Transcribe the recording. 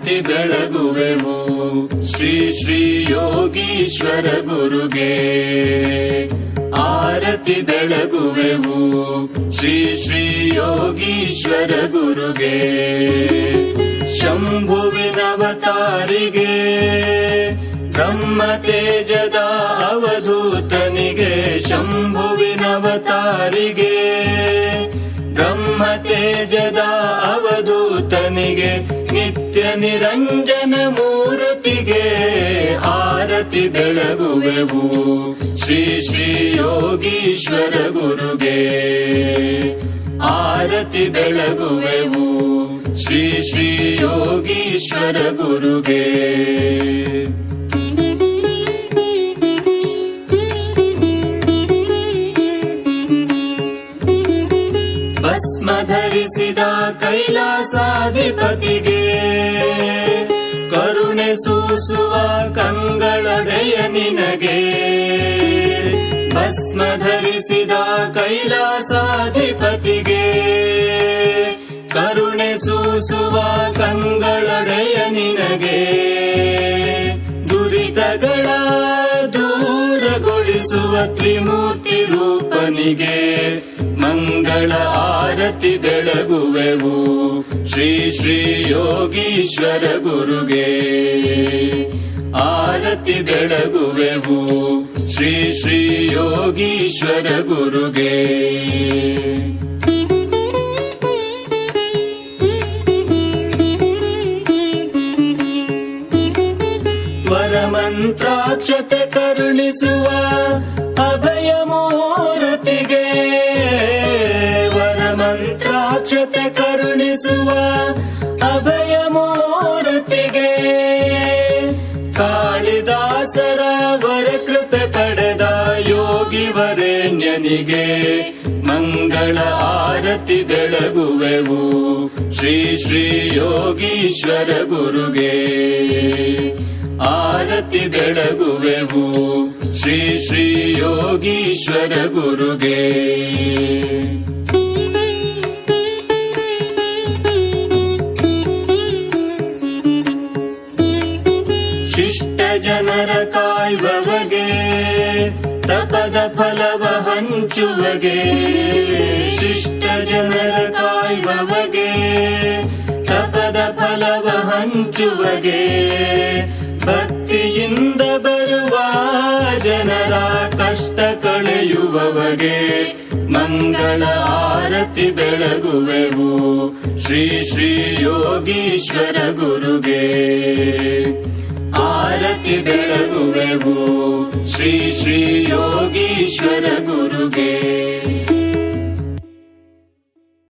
ಆರತಿ ಬೆಳಗುವೆವು ಶ್ರೀ ಶ್ರೀ ಯೋಗೀಶ್ವರ ಗುರುಗೆ. ಆರತಿ ಬೆಳಗುವೆವು ಶ್ರೀ ಶ್ರೀ ಯೋಗೀಶ್ವರ ಗುರುಗೆ. ಶಂಭುವಿನವತಾರಿಗೆ ಬ್ರಹ್ಮ ತೇಜದ ಅವಧೂತನಿಗೆ. ಶಂಭುವಿನವತಾರಿಗೆ ಬ್ರಹ್ಮ ತೇಜದ ಅವಧೂತನಿಗೆ. ನಿತ್ಯ ನಿರಂಜನ ಮೂರ್ತಿಗೆ ಆರತಿ ಬೆಳಗುವೆವು ಶ್ರೀ ಶ್ರೀ ಯೋಗೀಶ್ವರ ಗುರುಗೆ. ಆರತಿ ಬೆಳಗುವೆವು ಶ್ರೀ ಶ್ರೀ ಯೋಗೀಶ್ವರ ಗುರುಗೆ. ಭಸ್ಮ ಧರಿಸಿದ ಕೈಲಾಸಾಧಿಪತಿಗೆ. ಕರುಣೆ ಸೂಸುವ ಕಂಗಳೊಡೆಯ ನಿನಗೆ. ಭಸ್ಮ ಧರಿಸಿದ ಕೈಲಾಸಾಧಿಪತಿಗೆ. ಕರುಣೆ ಸೂಸುವ ಕಂಗಳೊಡೆಯ ನಿನಗೆ. ದುರಿತಗಳ ದೂರಗೊಳಿಸುವ ತ್ರಿಮೂರ್ತಿ ರೂಪನಿಗೆ. ಮಂಗಳ ಆರತಿ ಬೆಳಗುವೆವು ಶ್ರೀ ಶ್ರೀ ಯೋಗೀಶ್ವರ ಗುರುಗೆ. ಆರತಿ ಬೆಳಗುವೆವು ಶ್ರೀ ಶ್ರೀ ಯೋಗೀಶ್ವರ ಗುರುಗೆ. ವರಮಂತ್ರಾಕ್ಷತೆ ಕರುಣಿಸುವ ಅಭಯ ಮೂರ್ತಿಗೆ. ವರಮಂತ್ರಾಕ್ಷತೆ ಕರುಣಿಸುವ ಅಭಯ ಮೂರ್ತಿಗೆ. ಕಾಳಿದಾಸರ ವರ ಕೃಪೆ ಪಡೆದ ಯೋಗಿ ವರೇಣ್ಯನಿಗೆ. ಮಂಗಳ ಆರತಿ ಬೆಳಗುವೆವು ಶ್ರೀ ಶ್ರೀ ಯೋಗೀಶ್ವರ ಗುರುಗೆ. ಆರತಿ ಬೆಳಗುವೆವು ಶ್ರೀ ಶ್ರೀ ಯೋಗೀಶ್ವರ ಗುರುಗೆ. ಶಿಷ್ಟ ಜನರ ಕಾಯುವವಗೆ. ತಪದ ಫಲವ ಹಂಚುವಗೆ. ಶಿಷ್ಟ ಜನರ ಕಾಯುವವಗೆ. ತಪದ ಫಲವ ಹಂಚುವಗೆ. ಭಕ್ತಿಯಿಂದ ಬರುವ ಜನರ ಕಷ್ಟ ಕಳೆಯುವವಗೆ. ಮಂಗಳ ಆರತಿ ಬೆಳಗುವೆವು ಶ್ರೀ ಶ್ರೀ ಯೋಗೀಶ್ವರ ಗುರುಗೆ. ಆರತಿ ಬೆಳಗುವೆವು ಶ್ರೀ ಶ್ರೀ ಯೋಗೀಶ್ವರ ಗುರುಗೆ.